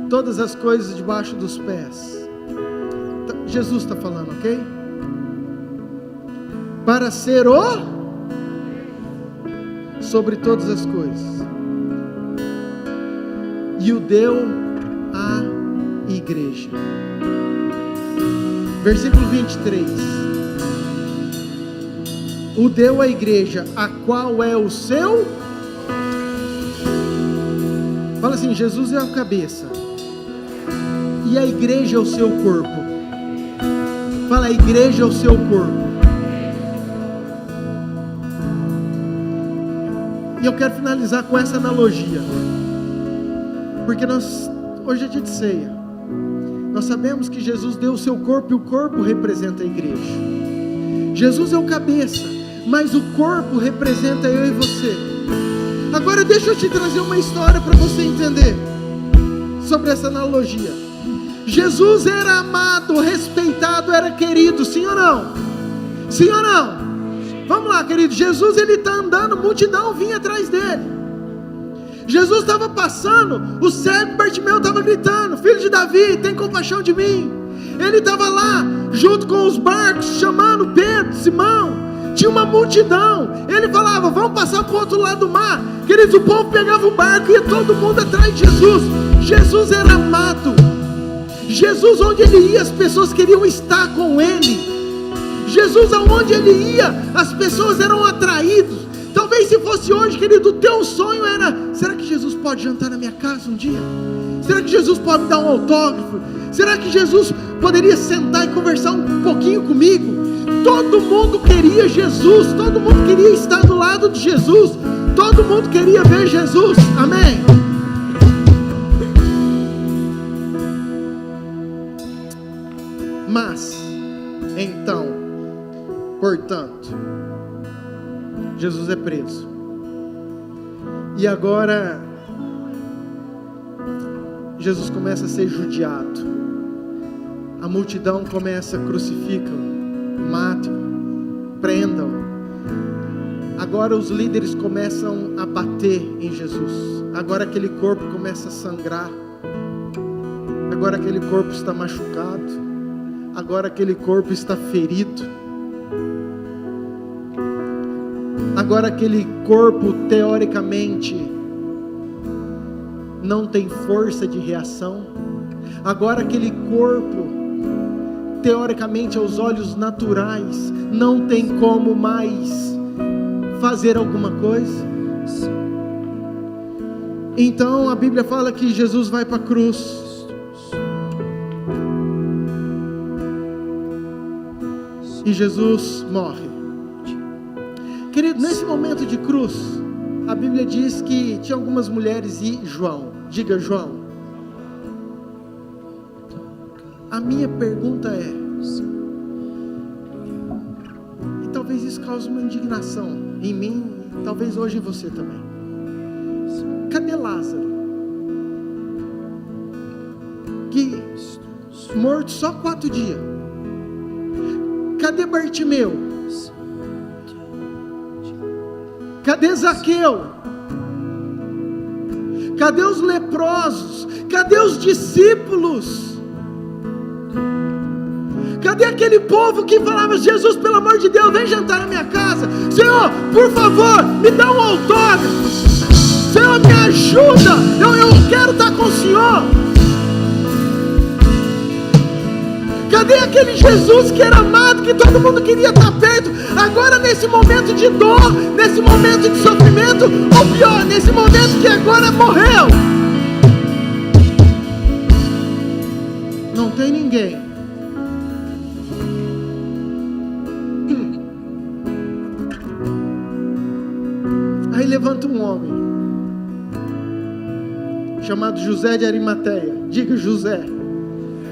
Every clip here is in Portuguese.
todas as coisas debaixo dos pés. Jesus está falando, ok? Para ser sobre todas as coisas. E o deu à igreja. Versículo 23. O deu à igreja, a qual é o seu. Fala assim: Jesus é a cabeça, e a igreja é o seu corpo. Fala: a igreja é o seu corpo. E eu quero finalizar com essa analogia, porque hoje é dia de ceia. Nós sabemos que Jesus deu o seu corpo, e o corpo representa a igreja. Jesus é o cabeça, mas o corpo representa eu e você. Agora deixa eu te trazer uma história para você entender sobre essa analogia. Jesus era amado, respeitado, era querido, sim ou não? Sim ou não? Vamos lá, querido. Jesus, ele está andando, multidão vinha atrás dele. Jesus estava passando, o cego Bartimeu estava gritando: filho de Davi, tem compaixão de mim. Ele estava lá, junto com os barcos, chamando Pedro, Simão. Tinha uma multidão. Ele falava: vamos passar para o outro lado do mar. Queridos, o povo pegava o barco e ia todo mundo atrás de Jesus. Jesus era amado. Jesus, onde ele ia, as pessoas queriam estar com ele. Jesus, aonde ele ia, as pessoas eram atraídos. Talvez se fosse hoje, querido, o teu sonho era: será que Jesus pode jantar na minha casa um dia? Será que Jesus pode me dar um autógrafo? Será que Jesus poderia sentar e conversar um pouquinho comigo? Todo mundo queria Jesus, todo mundo queria estar do lado de Jesus, todo mundo queria ver Jesus, amém? Mas, então, portanto, Jesus é preso, e agora Jesus começa a ser judiado, a multidão começa a crucificá-lo, matam, prendam. Agora os líderes começam a bater em Jesus. Agora aquele corpo começa a sangrar. Agora aquele corpo está machucado. Agora aquele corpo está ferido. Agora aquele corpo, teoricamente, não tem força de reação. Agora aquele corpo, teoricamente, aos olhos naturais, não tem como mais fazer alguma coisa. Então a Bíblia fala que Jesus vai para a cruz, e Jesus morre. Querido, nesse momento de cruz, a Bíblia diz que tinha algumas mulheres e João. Diga João. A minha pergunta é, e talvez isso cause uma indignação em mim, talvez hoje em você também: cadê Lázaro? Que morto só 4 dias. Cadê Bartimeu? Cadê Zaqueu? Cadê os leprosos? Cadê os discípulos? Cadê aquele povo que falava: Jesus, pelo amor de Deus, vem jantar na minha casa. Senhor, por favor, me dá um autógrafo. Senhor, me ajuda. Eu quero estar com o Senhor. Cadê aquele Jesus que era amado, que todo mundo queria estar perto? Agora, nesse momento de dor, nesse momento de sofrimento, ou pior, nesse momento que agora morreu, não tem ninguém. Aí levanta um homem chamado José de Arimateia. Diga José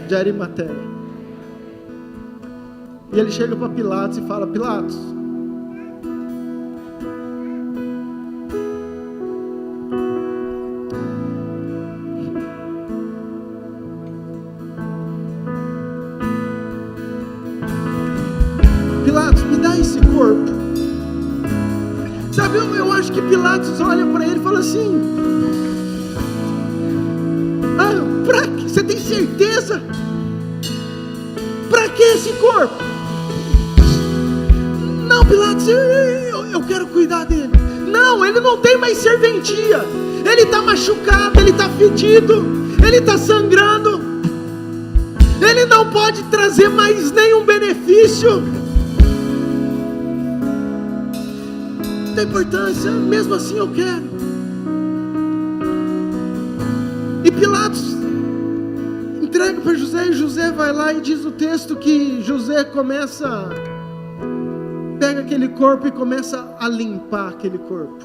de Arimateia. E ele chega para Pilatos e fala: Pilatos, me dá esse corpo. Sabe, eu acho que Pilatos olha para ele e fala assim: pra Você tem certeza? Para que esse corpo? Não, Pilatos, eu quero cuidar dele. Não, ele não tem mais serventia. Ele está machucado, ele está fedido, ele está sangrando. Ele não pode trazer mais nenhum benefício. Não tem importância, mesmo assim eu quero. E Pilatos entrega para José, e José vai lá e diz o texto que José pega aquele corpo e começa a limpar aquele corpo.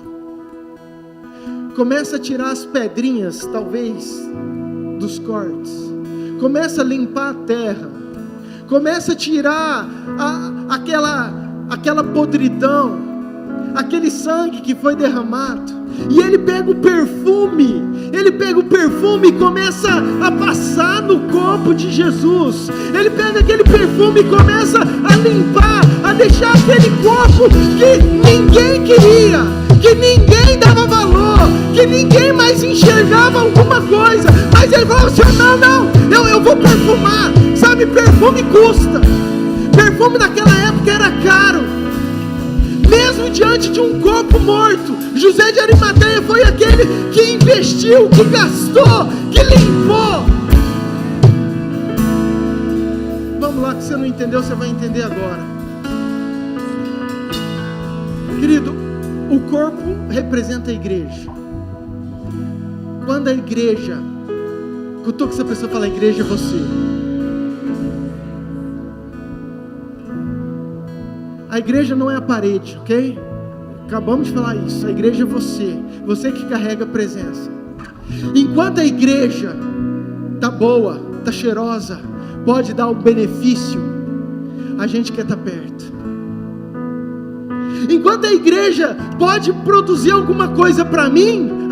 Começa a tirar as pedrinhas, talvez, dos cortes. Começa a limpar a terra. Começa a tirar aquela podridão, aquele sangue que foi derramado. E ele pega o perfume e começa a passar no corpo de Jesus. Ele pega aquele perfume e começa a limpar, a deixar aquele corpo que ninguém queria, que ninguém dava valor, que ninguém mais enxergava alguma coisa. Mas ele falou assim: não, eu vou perfumar. Sabe, perfume custa. Perfume naquela época era caro. Mesmo diante de um corpo morto, José de Arimateia foi aquele que investiu, que gastou, que limpou. Vamos lá, que você não entendeu, você vai entender agora. Querido, o corpo representa a igreja. Quando a igreja, cutuca essa pessoa e fala: a igreja é você. A igreja não é a parede, ok? Acabamos de falar isso. A igreja é você. Você que carrega a presença. Enquanto a igreja está boa, está cheirosa, pode dar o benefício, a gente quer estar perto. Enquanto a igreja pode produzir alguma coisa para mim,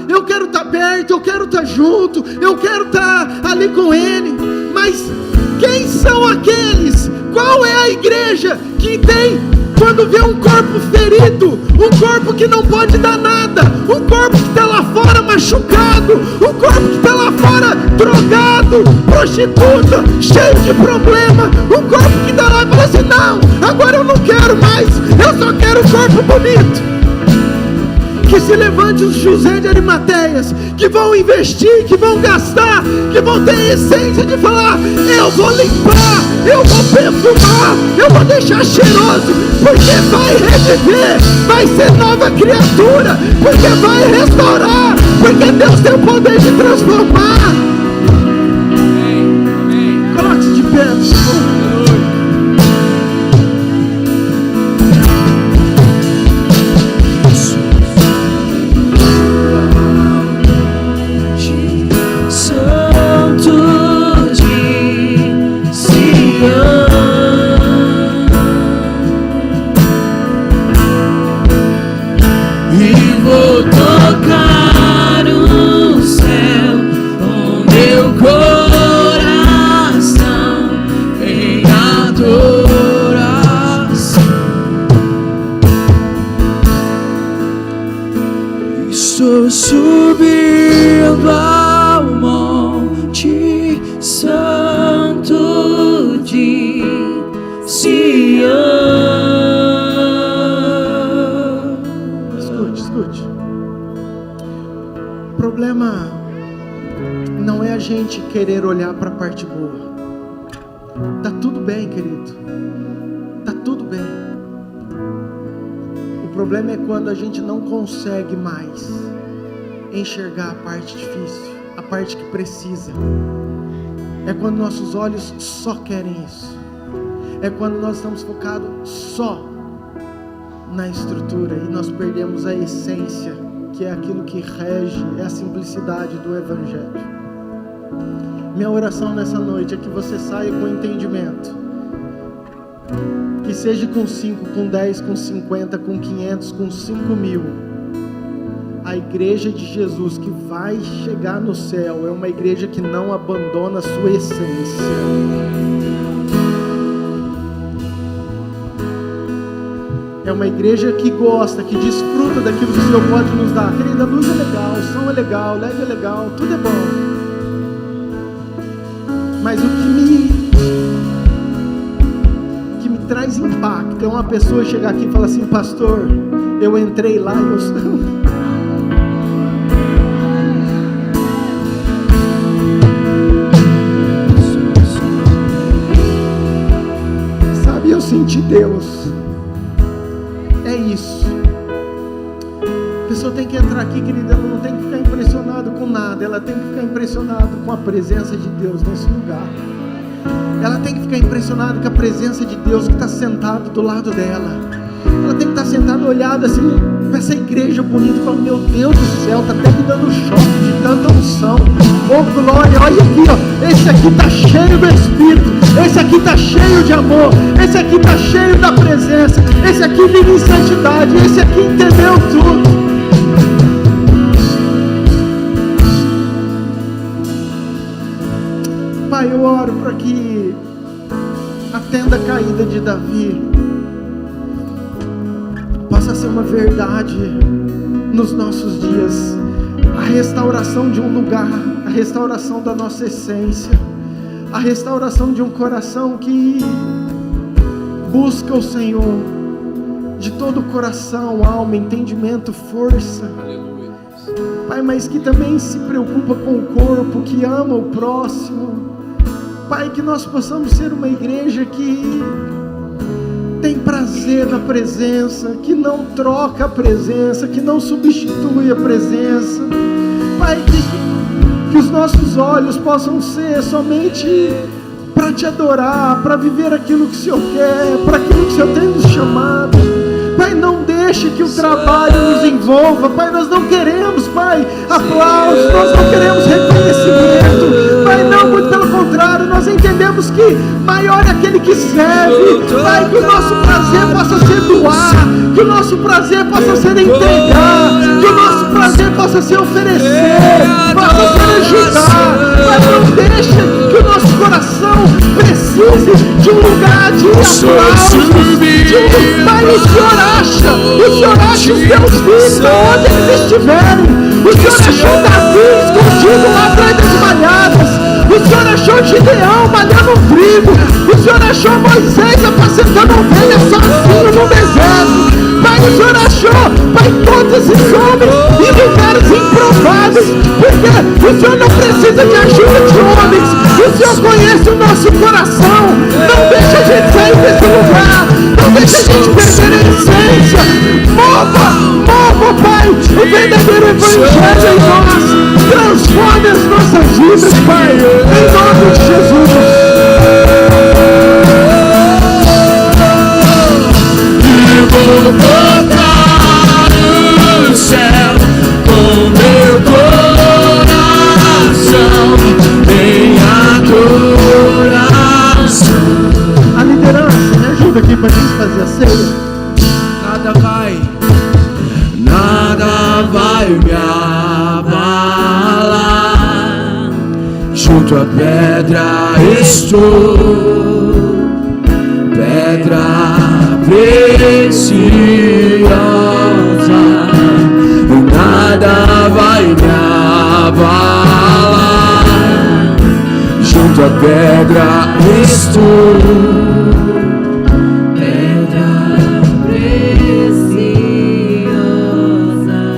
eu quero estar perto, eu quero estar junto, eu quero estar ali com ele. Mas quem são aqueles? Qual é a igreja que tem, quando vê um corpo ferido, um corpo que não pode dar nada, um corpo que está lá fora machucado, um corpo que está lá fora drogado, prostituta, cheio de problema, um corpo que está lá e fala assim: não, agora eu não quero mais, eu só quero um corpo bonito. Que se levante os José de Arimateias, que vão investir, que vão gastar, que vão ter a essência de falar: eu vou limpar, eu vou perfumar, eu vou deixar cheiroso, porque vai reviver, vai ser nova criatura, porque vai restaurar, porque Deus tem o poder de transformar. Coloque-se de pé, por favor. Subindo ao monte santo de Sião. Escute. O problema não é a gente querer olhar para a parte boa. Tá tudo bem, querido. Tá tudo bem. O problema é quando a gente não consegue mais enxergar a parte difícil, a parte que precisa. É quando nossos olhos só querem isso. É quando nós estamos focados só na estrutura e nós perdemos a essência, que é aquilo que rege, é a simplicidade do Evangelho. Minha oração nessa noite é que você saia com entendimento, que seja com 5, com 10, com 50, com 500, com 5.000. A igreja de Jesus que vai chegar no céu é uma igreja que não abandona a sua essência. É uma igreja que gosta, que desfruta daquilo que o Senhor pode nos dar. Querida, a luz é legal, o som é legal, o LED é legal, tudo é bom. Mas o que me traz impacto é uma pessoa chegar aqui e falar assim: pastor, eu entrei lá e eu... Sabe, eu senti Deus. É isso. A pessoa tem que entrar aqui, querida, ela não tem que ficar impressionada com nada, ela tem que ficar impressionada com a presença de Deus nesse lugar. Ela tem que ficar impressionada com a presença de Deus que está sentado do lado dela. Ela tem que estar sentada, olhada assim para essa igreja bonita, falando: meu Deus do céu, está até me dando choque de tanta unção. Oh glória, olha aqui, ó, esse aqui está cheio do Espírito, esse aqui está cheio de amor, esse aqui está cheio da presença, esse aqui vive em santidade, esse aqui entendeu tudo. Pai, eu oro para que a tenda caída de Davi possa ser uma verdade nos nossos dias. A restauração de um lugar, a restauração da nossa essência, a restauração de um coração que busca o Senhor de todo o coração, alma, entendimento, força. Pai, mas que também se preocupa com o corpo, que ama o próximo. Pai, que nós possamos ser uma igreja que tem prazer na presença, que não troca a presença, que não substitui a presença. Pai, que os nossos olhos possam ser somente para te adorar, para viver aquilo que o Senhor quer, para aquilo que o Senhor tem nos chamado. Pai, não deixe que o trabalho nos envolva. Pai, nós não queremos, Pai, aplausos, nós não queremos reconhecimento. Pai, não, muito pelo contrário, nós entendemos que maior é aquele que serve. Pai, que o nosso prazer possa ser doar, que o nosso prazer possa ser entregar, que o nosso prazer possa ser oferecer, possa ser ajudar. Pai, não deixe que o nosso coração precise de um lugar de aplausos, Pai, o Senhor acha os teus filhos onde eles estiverem. O Senhor achou Davi escondido lá atrás das malhadas. O Senhor achou Gideão malhando trigo. O Senhor achou Moisés apacentando ovelhas sozinho no deserto. Pai, o Senhor achou, Pai, todos esses homens em lugares improváveis, porque o Senhor não precisa de ajuda de homens. O Senhor conhece o nosso coração. Não deixa a gente sair desse lugar. Não deixa a gente perder a essência. Mova, Pai, o verdadeiro evangelho em nós. Transforme as nossas vidas, Pai, em nome de Jesus. Vou tocar o céu com meu coração, minha adoração. A liderança, me ajuda aqui para a gente fazer a ceia. Nada vai me abalar. Junto à pedra estou, pedra preciosa. Nada vai me abalar. Junto à pedra estou, pedra preciosa.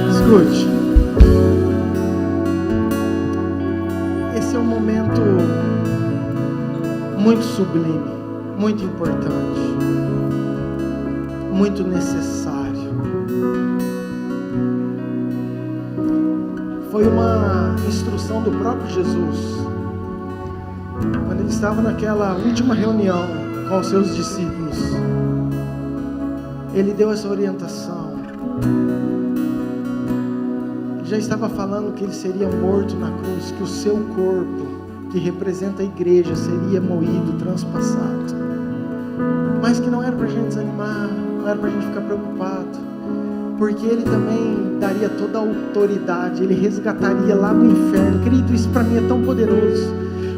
Escute, esse é um momento muito sublime, muito importante, muito necessário. Foi uma instrução do próprio Jesus, quando ele estava naquela última reunião com os seus discípulos. Ele deu essa orientação. Ele já estava falando que ele seria morto na cruz, que o seu corpo, que representa a igreja, seria moído, transpassado. Mas que não era para a gente desanimar, não era para a gente ficar preocupado, porque ele também daria toda a autoridade, ele resgataria lá no inferno. Querido, isso para mim é tão poderoso.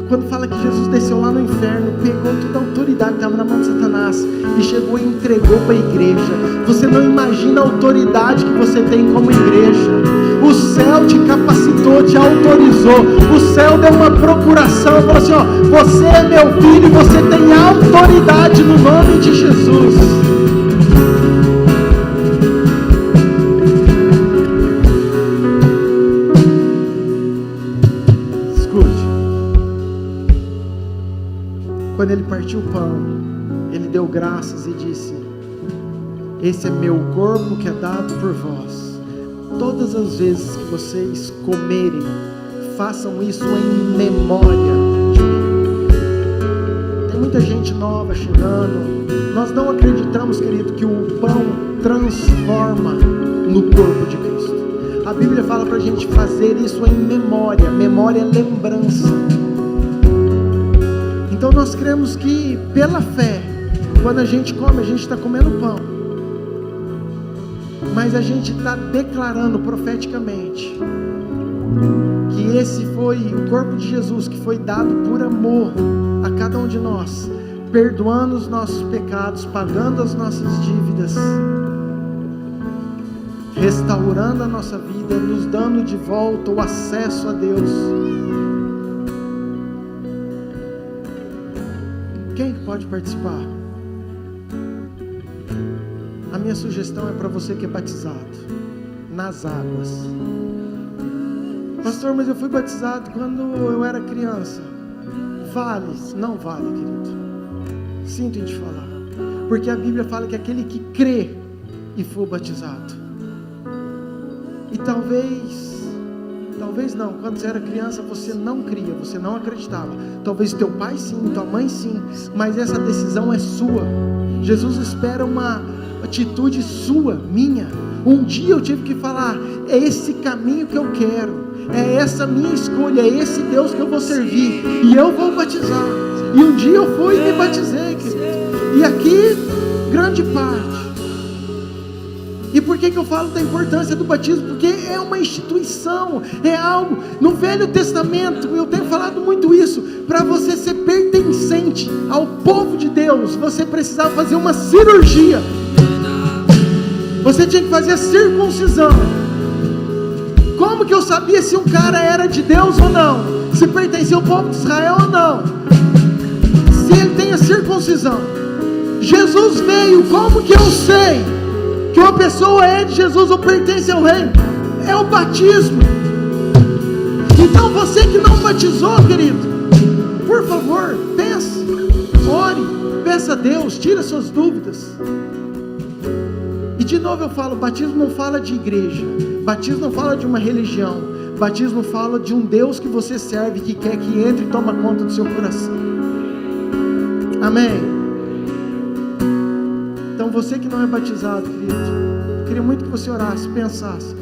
Quando fala que Jesus desceu lá no inferno, pegou toda a autoridade que estava na mão de Satanás e chegou e entregou para a igreja. Você não imagina a autoridade que você tem como igreja. O O céu te capacitou, te autorizou. O céu deu uma procuração, falou assim: ó, você é meu filho e você tem autoridade no nome de Jesus. Escute. Quando ele partiu o pão, ele deu graças e disse: esse é meu corpo que é dado por vós. Todas as vezes que vocês comerem, façam isso em memória de mim. Tem muita gente nova chegando. Nós não acreditamos, querido, que o pão transforma no corpo de Cristo. A Bíblia fala para a gente fazer isso em memória. Memória é lembrança. Então nós cremos que pela fé, quando a gente come, a gente está comendo pão, mas a gente está declarando profeticamente que esse foi o corpo de Jesus, que foi dado por amor a cada um de nós, perdoando os nossos pecados, pagando as nossas dívidas, restaurando a nossa vida, nos dando de volta o acesso a Deus. Quem pode participar? A minha sugestão é para você que é batizado nas águas. Pastor, mas eu fui batizado quando eu era criança. Vale? Não vale, querido. Sinto em te falar. Porque a Bíblia fala que aquele que crê e for batizado. E talvez não, quando você era criança você não cria, você não acreditava. Talvez teu pai sim, tua mãe sim, mas essa decisão é sua. Jesus espera uma atitude sua, minha. Um dia eu tive que falar: é esse caminho que eu quero, é essa minha escolha, é esse Deus que eu vou servir, e eu vou batizar. E um dia eu fui e me batizei, querido. E aqui, grande parte. E por que eu falo da importância do batismo? Porque é uma instituição, é algo. No Velho Testamento, eu tenho falado muito isso, para você ser pertencente ao povo de Deus, você precisava fazer uma cirurgia. Você tinha que fazer a circuncisão. Como que eu sabia se um cara era de Deus ou não? Se pertencia ao povo de Israel ou não? Se ele tem a circuncisão. Jesus veio, como que eu sei que uma pessoa é de Jesus ou pertence ao reino? É o batismo. Então você que não batizou, querido, por favor, pense, ore, peça a Deus, tira suas dúvidas. E de novo eu falo, batismo não fala de igreja, batismo não fala de uma religião, batismo fala de um Deus que você serve, que quer que entre e toma conta do seu coração. Amém? Então você que não é batizado, querido, eu queria muito que você orasse, pensasse.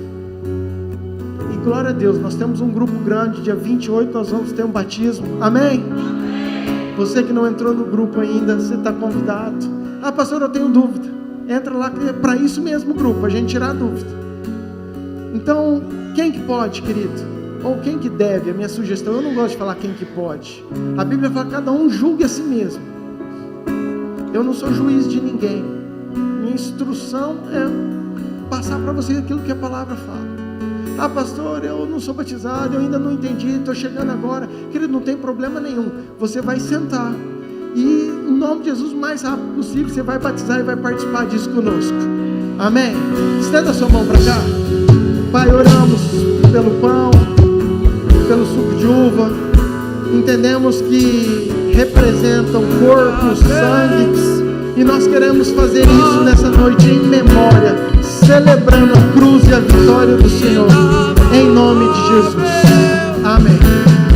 E glória a Deus, nós temos um grupo grande, dia 28 nós vamos ter um batismo. Amém? Você que não entrou no grupo ainda, você está convidado. Ah, pastor, eu tenho dúvida. Entra lá, que é para isso mesmo o grupo, a gente tirar a dúvida. Então, quem que pode, querido? Ou quem que deve? A minha sugestão, eu não gosto de falar quem que pode. A Bíblia fala que cada um julgue a si mesmo. Eu não sou juiz de ninguém. Minha instrução é passar para você aquilo que a palavra fala. Ah, pastor, eu não sou batizado, eu ainda não entendi, estou chegando agora. Querido, não tem problema nenhum. Você vai sentar. E em nome de Jesus, o mais rápido possível, você vai batizar e vai participar disso conosco. Amém? Estenda a sua mão para cá. Pai, oramos pelo pão, pelo suco de uva. Entendemos que representam corpo, sangue. E nós queremos fazer isso nessa noite em memória, celebrando a cruz e a vitória do Senhor. Em nome de Jesus. Amém.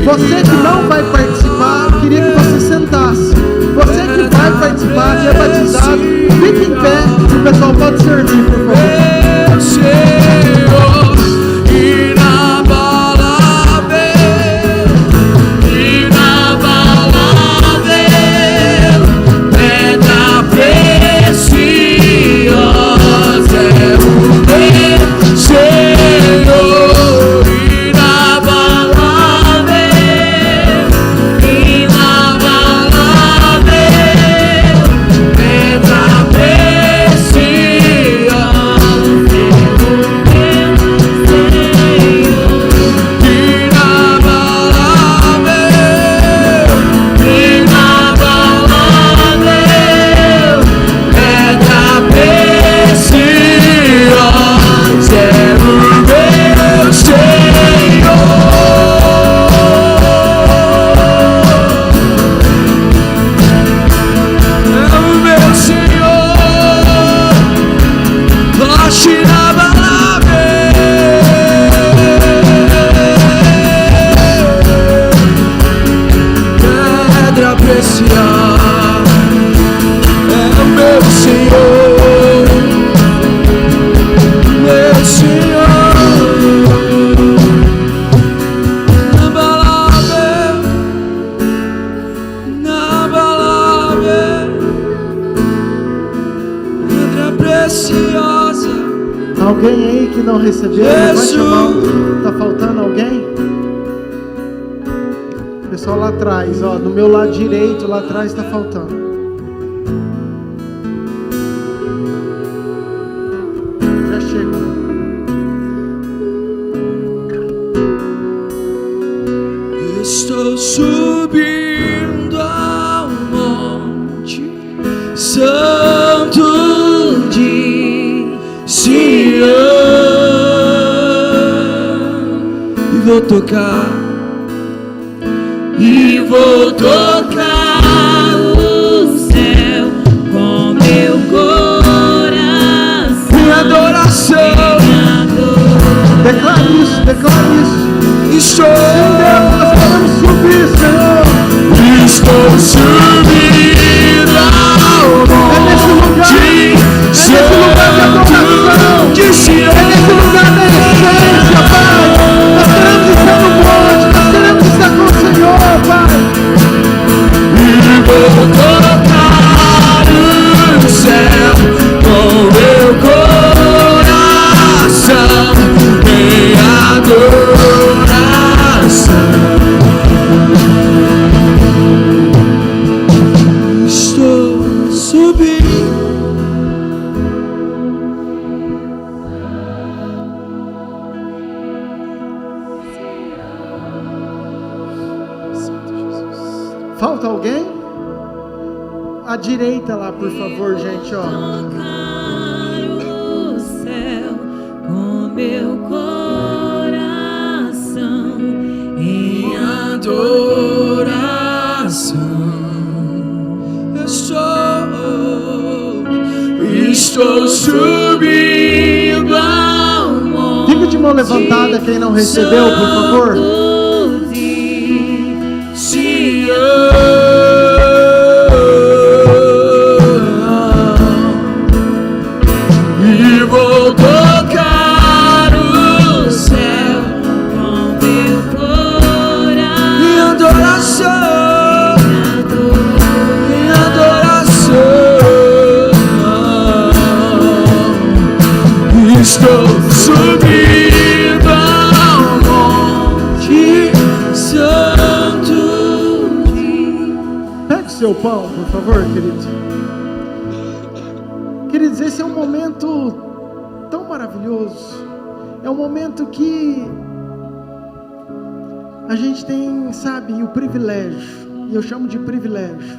Você que não vai participar, queria que você sentasse. Você que vai participar, que é batizado, fique em pé, e o pessoal pode servir, por favor. alguém aí que não recebeu? Levante a mão. Está faltando alguém? Pessoal lá atrás, ó, no meu lado direito, lá atrás está faltando. Já chegou. Estou subindo ao monte santo de Sião e vou tocar o céu com meu coração. Minha adoração. Declare isso, declare isso. Estou, nós podemos subir, Senhor. Estou subindo ao monte santo de Sião. É nesse lugar da essência, Pai. Nós queremos estar no monte, nós queremos estar com o Senhor, Pai. E vou tocar o céu com meu coração em adoração. Estou subindo. Falta alguém? À direita lá, por favor, gente, ó. Tocar o céu com meu coração em Adoração. Estou subindo ao monte. Fica de mão levantada quem não recebeu, por favor. E vou tocar o céu com meu coração em adoração, em adoração. Estou subindo ao monte santo. Pegue seu pão, por favor, querido. Queridos, esse é um momento tão maravilhoso. É um momento que a gente tem, sabe, o privilégio, e eu chamo de privilégio,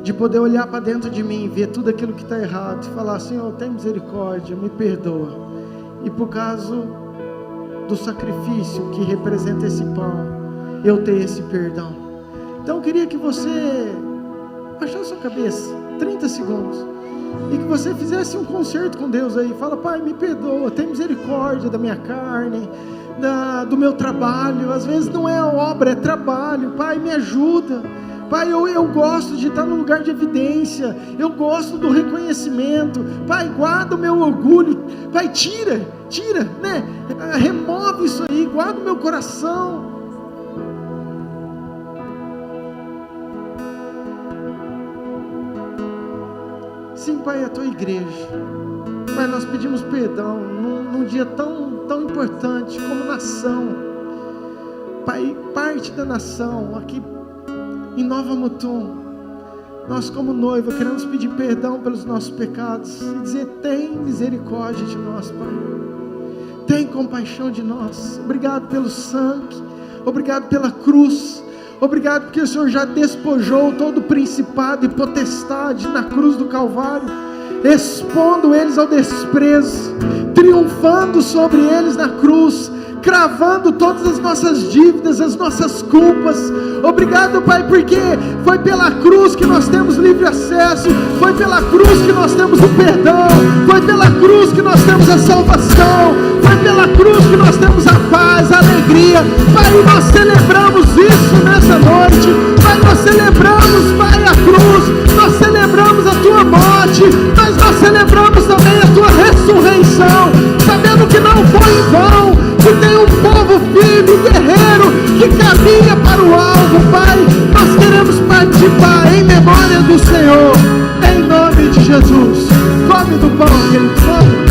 de poder olhar para dentro de mim, ver tudo aquilo que está errado e falar: Senhor, tem misericórdia, me perdoa. E por causa do sacrifício que representa esse pão, eu tenho esse perdão. Então eu queria que você baixasse sua cabeça, 30 segundos, e que você fizesse um concerto com Deus aí. Fala: Pai, me perdoa, tem misericórdia da minha carne, do meu trabalho. Às vezes não é obra, é trabalho. Pai, me ajuda. Pai, eu gosto de estar no lugar de evidência, eu gosto do reconhecimento. Pai, guarda o meu orgulho. Pai, tira, né? Remove isso aí, guarda o meu coração. Sim, Pai, é a tua igreja. Pai, nós pedimos perdão num dia tão importante como nação. Pai, parte da nação aqui em Nova Mutum, nós como noiva queremos pedir perdão pelos nossos pecados e dizer: tem misericórdia de nós, Pai. Tem compaixão de nós. Obrigado pelo sangue, obrigado pela cruz, obrigado porque o Senhor já despojou todo o principado e potestade na cruz do Calvário, expondo eles ao desprezo, triunfando sobre eles na cruz, cravando todas as nossas dívidas, as nossas culpas. Obrigado, Pai, porque foi pela cruz que nós temos livre acesso, foi pela cruz que nós temos o perdão, foi pela cruz que nós temos a salvação, foi pela cruz que nós temos a paz, a alegria. Pai, nós celebramos isso nessa noite. Pai, nós celebramos, Pai, a cruz, nós celebramos a tua morte, mas nós celebramos também a tua ressurreição, sabendo que não foi em vão, que tem um povo firme, guerreiro, que caminha para o alvo. Pai, nós queremos participar em memória do Senhor, em nome de Jesus. Come do pão, querido, come.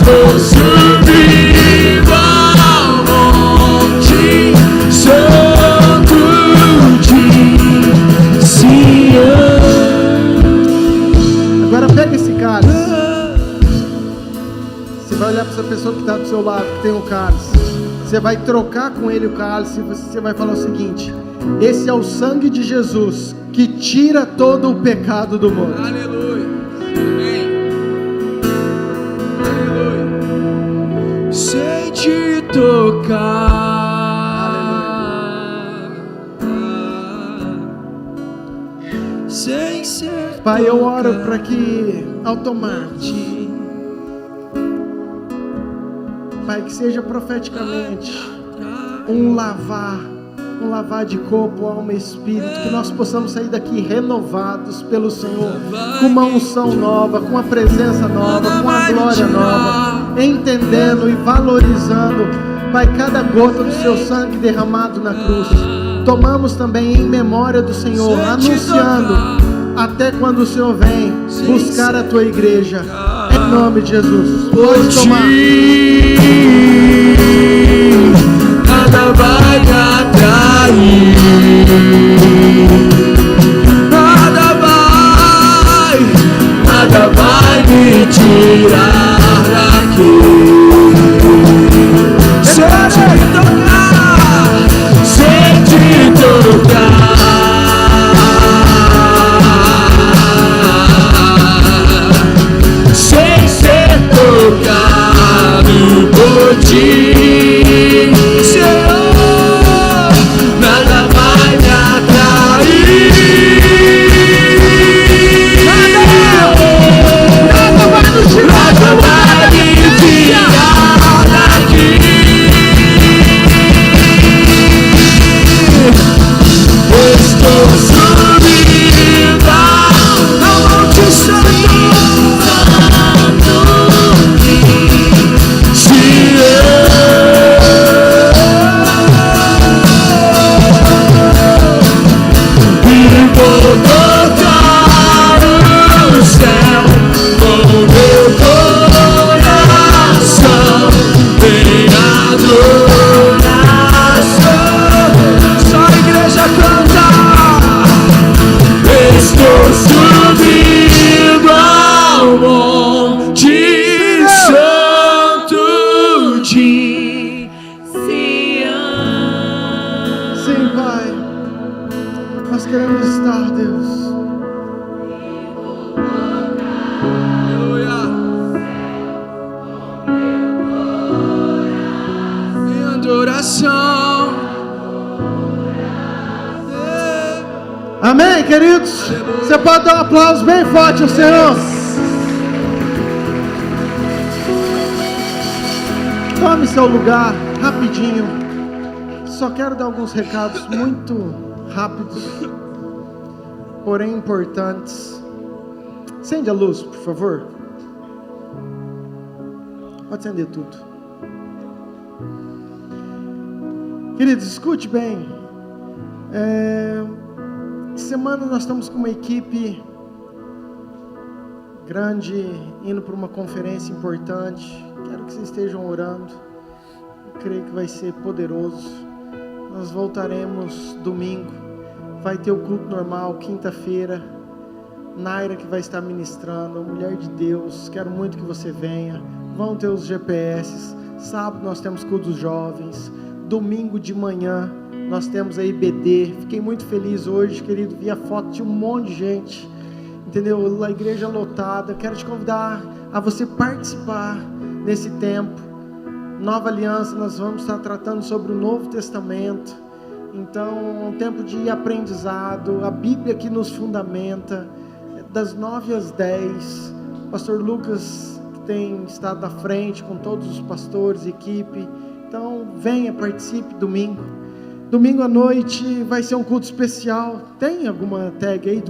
estou subindo ao monte santo de Sião. Agora pega esse cálice. Você vai olhar para essa pessoa que está do seu lado, que tem o cálice. Você vai trocar com ele o cálice e você vai falar o seguinte: esse é o sangue de Jesus que tira todo o pecado do mundo. Aleluia. Amém. Aleluia. Sem te tocar. Sem ser Pai, eu oro para que ao tomar, Pai, que seja profeticamente um lavar de corpo, alma e espírito, que nós possamos sair daqui renovados pelo Senhor, com uma unção nova, com a presença nova, com a glória nova, entendendo e valorizando, Pai, cada gota do seu sangue derramado na cruz. Tomamos também em memória do Senhor, anunciando até quando o Senhor vem buscar a tua igreja, em nome de Jesus. Pode tomar. Nada vai me atrair, nada vai me tirar daqui. Sem te tocar, sem ser tocado por ti. Amém, queridos? Você pode dar um aplauso bem forte ao Senhor. Tome seu lugar, rapidinho. Só quero dar alguns recados muito rápidos, porém importantes. Acende a luz, por favor. Pode acender tudo. Queridos, escute bem. Semana nós estamos com uma equipe grande, indo para uma conferência importante. Quero que vocês estejam orando. Eu creio que vai ser poderoso. Nós voltaremos domingo. Vai ter o culto normal, quinta-feira. Naira que vai estar ministrando, mulher de Deus. Quero muito que você venha. Vão ter os GPS. Sábado nós temos culto dos jovens. Domingo de manhã nós temos a IBD. Fiquei muito feliz hoje, querido. Vi a foto de um monte de gente, entendeu? A igreja lotada. Quero te convidar a você participar nesse tempo. Nova aliança, nós vamos estar tratando sobre o Novo Testamento. Então, um tempo de aprendizado. A Bíblia que nos fundamenta. Das 9 às 10. Pastor Lucas, que tem estado à frente com todos os pastores, equipe. Então, venha, participe domingo. Domingo à noite vai ser um culto especial. Tem alguma tag aí?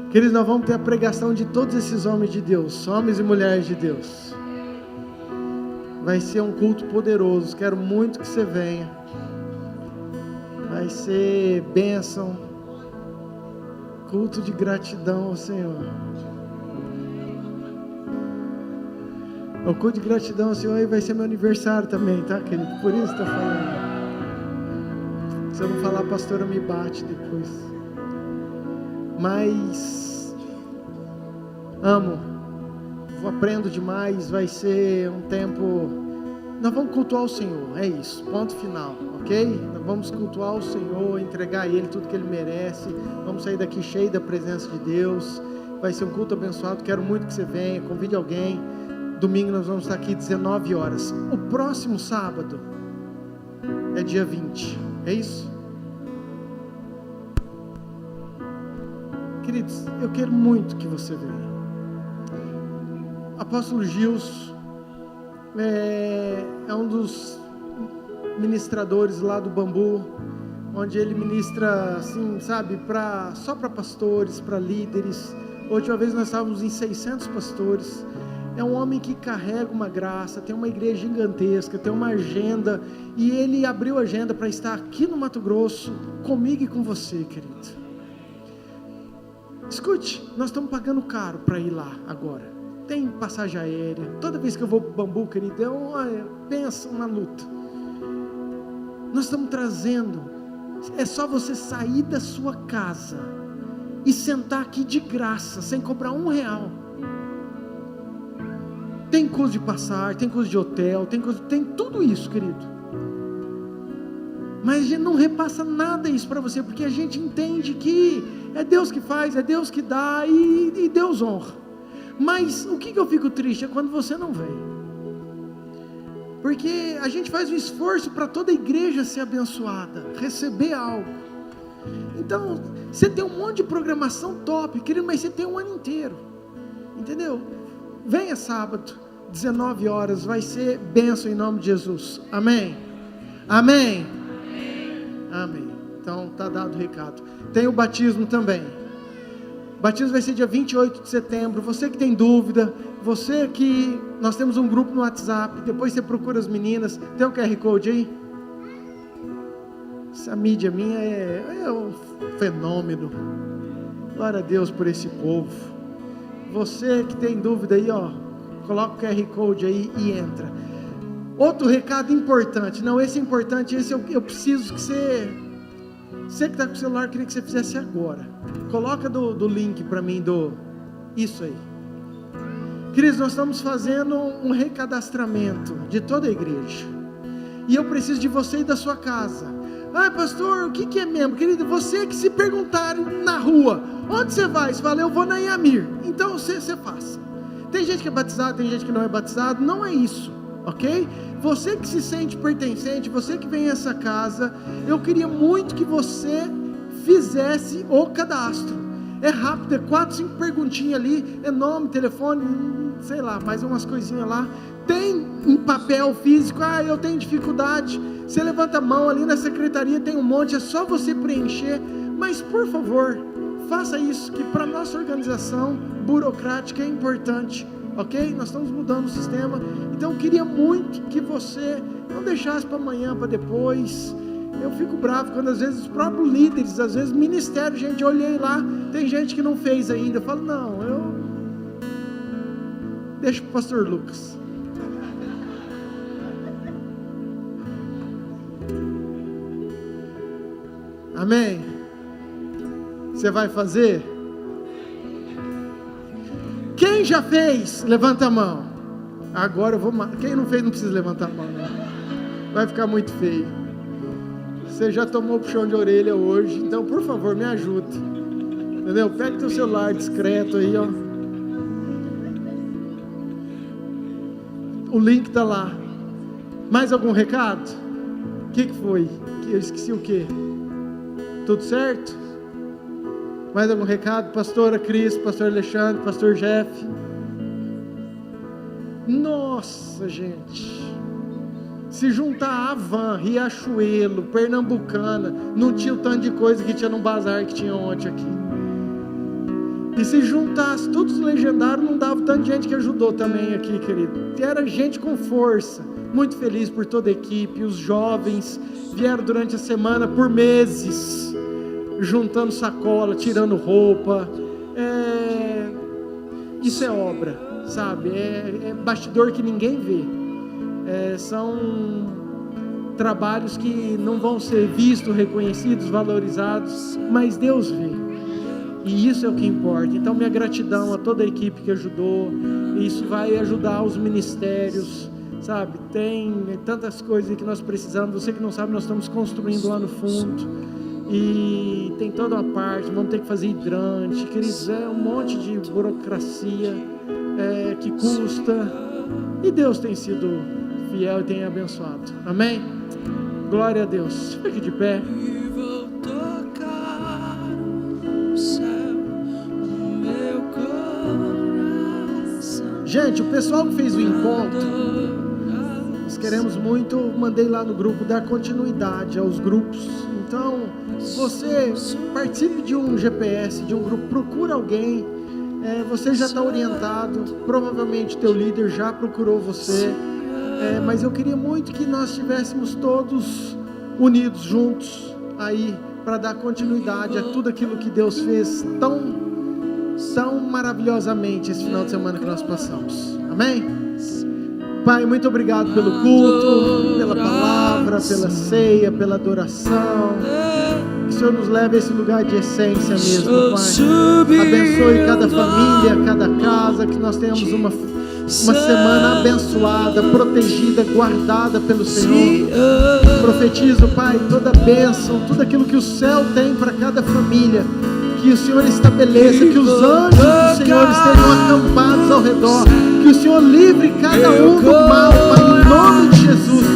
Queridos, nós vamos ter a pregação de todos esses homens de Deus, homens e mulheres de Deus. Vai ser um culto poderoso. Quero muito que você venha. Vai ser bênção. culto de gratidão ao Senhor. O culto de gratidão ao Senhor vai ser meu aniversário também, tá, querido? Por isso estou falando. Se eu não falar, a pastora me bate depois. Mas amo, aprendo demais. Vai ser um tempo. Nós vamos cultuar o Senhor, é isso, ponto final, ok? Nós vamos cultuar o Senhor, entregar a Ele tudo que Ele merece. Vamos sair daqui cheio da presença de Deus. Vai ser um culto abençoado. Quero muito que você venha, convide alguém. Domingo nós vamos estar aqui 19 horas. O próximo sábado é dia 20, é isso? Queridos, eu quero muito que você venha. Apóstolo Gilson é um dos ministradores lá do Bambu, onde ele ministra assim, sabe, só para pastores, para líderes. A última vez nós estávamos em 600 pastores. É um homem que carrega uma graça, tem uma igreja gigantesca, tem uma agenda, e ele abriu a agenda para estar aqui no Mato Grosso, comigo e com você, querido. Escute, nós estamos pagando caro para ir lá agora. Tem passagem aérea. Toda vez que eu vou para o Bambu, querido, pensa uma luta. Nós estamos trazendo. É só você sair da sua casa e sentar aqui de graça, sem cobrar R$1. Tem custo de passagem, tem custo de hotel, tem tudo isso, querido. Mas a gente não repassa nada isso para você, porque a gente entende que é Deus que faz, é Deus que dá e Deus honra. Mas o que eu fico triste é quando você não vem, porque a gente faz um esforço para toda a igreja ser abençoada, receber algo. Então, você tem um monte de programação top, querido, mas você tem um ano inteiro, entendeu? Venha sábado, 19 horas, vai ser bênção em nome de Jesus, amém? Amém? Amém. Então está dado o recado. Tem o batismo também. O batismo vai ser dia 28 de setembro. Você que tem dúvida, você que... Nós temos um grupo no WhatsApp, depois você procura as meninas. Tem o QR Code aí? Essa mídia minha é um fenômeno. Glória a Deus por esse povo. Você que tem dúvida aí, ó, coloca o QR Code aí e entra. Outro recado importante, não, esse é importante, esse eu preciso que você que está com o celular, queria que você fizesse agora. Coloca do link para mim, isso aí. Queridos, nós estamos fazendo um recadastramento de toda a igreja, e eu preciso de você e da sua casa. Pastor, o que é membro? Querido, você que se perguntarem na rua, onde você vai? Você fala, eu vou na Iamir. Então você faça. Tem gente que é batizado, tem gente que não é batizado, não é isso, ok? Você que se sente pertencente, você que vem a essa casa, eu queria muito que você fizesse o cadastro. É rápido, é 4, 5 perguntinhas ali, é nome, telefone, sei lá, mais umas coisinhas lá. Tem em papel físico, eu tenho dificuldade. Você levanta a mão ali na secretaria, tem um monte, é só você preencher. Mas por favor, faça isso, que para nossa organização burocrática é importante, ok? Nós estamos mudando o sistema, então eu queria muito que você não deixasse para amanhã, para depois. Eu fico bravo quando às vezes os próprios líderes, às vezes ministério, gente, eu olhei lá, tem gente que não fez ainda. Eu falo, não, eu deixo para o pastor Lucas. Amém? Você vai fazer? Quem já fez? Levanta a mão. Agora eu vou. Quem não fez não precisa levantar a mão, né? Vai ficar muito feio. Você já tomou puxão de orelha hoje, então por favor me ajude. Entendeu? Pega teu celular discreto aí, ó. O link tá lá. Mais algum recado? O que foi? Eu esqueci o quê? Tudo certo? Mais algum recado? Pastora Cris, pastor Alexandre, pastor Jeff. Nossa, gente. Se juntar Avan, Riachuelo, Pernambucana, não tinha o tanto de coisa que tinha no bazar que tinha ontem aqui. E se juntasse todos os legendários, não dava tanto de gente que ajudou também aqui, querido. E era gente com força. Muito feliz por toda a equipe. Os jovens vieram durante a semana por meses. juntando sacola, tirando roupa. Isso é obra, sabe? É bastidor que ninguém vê. São trabalhos que não vão ser vistos, reconhecidos, valorizados, mas Deus vê. E isso é o que importa. Então minha gratidão a toda a equipe que ajudou. Isso vai ajudar os ministérios, sabe? Tem tantas coisas que nós precisamos. Você que não sabe, nós estamos construindo lá no fundo. E tem toda uma parte, vamos ter que fazer hidrante, queridos, um monte de burocracia que custa. E Deus tem sido fiel e tem abençoado. Amém? Glória a Deus. Fique de pé. Gente, o pessoal que fez o encontro, nós queremos muito, mandei lá no grupo, dar continuidade aos grupos. Então, você participe de um GPS, de um grupo, procura alguém, você já está orientado, provavelmente teu líder já procurou você, mas eu queria muito que nós estivéssemos todos unidos, juntos, aí, para dar continuidade a tudo aquilo que Deus fez tão maravilhosamente esse final de semana que nós passamos. Amém? Pai, muito obrigado pelo culto, pela palavra, pela ceia, pela adoração. Que o Senhor nos leve a esse lugar de essência mesmo, Pai. Abençoe cada família, cada casa, que nós tenhamos uma semana abençoada, protegida, guardada pelo Senhor. Profetizo, Pai, toda bênção, tudo aquilo que o céu tem para cada família, que o Senhor estabeleça, que os anjos do Senhor estejam acampados ao redor, que o Senhor livre cada um do mal, Pai, em nome de Jesus.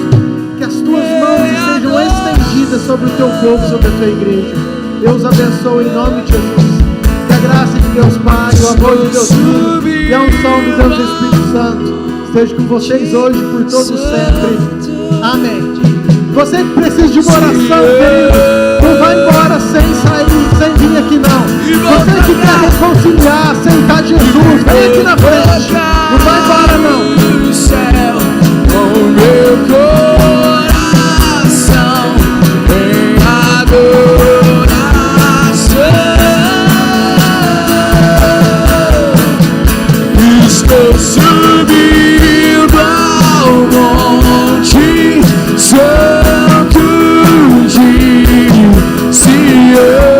Que as tuas mãos estejam estendidas sobre o teu povo, sobre a tua igreja. Deus abençoe em nome de Jesus. Que a graça de Deus Pai, o amor de Deus Filho e a unção de Deus Espírito Santo esteja com vocês hoje por todo sempre. Amém. Você que precisa de uma oração, querido, não vai embora sem sair, sem vir aqui não. Você que quer reconciliar, aceitar Jesus, vem aqui na frente. Não vai embora não. Com meu coração em adoração, estou subindo ao monte santo de Sião.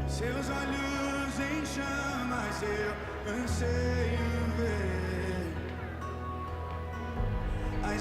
Seus olhos em chamas, eu anseio.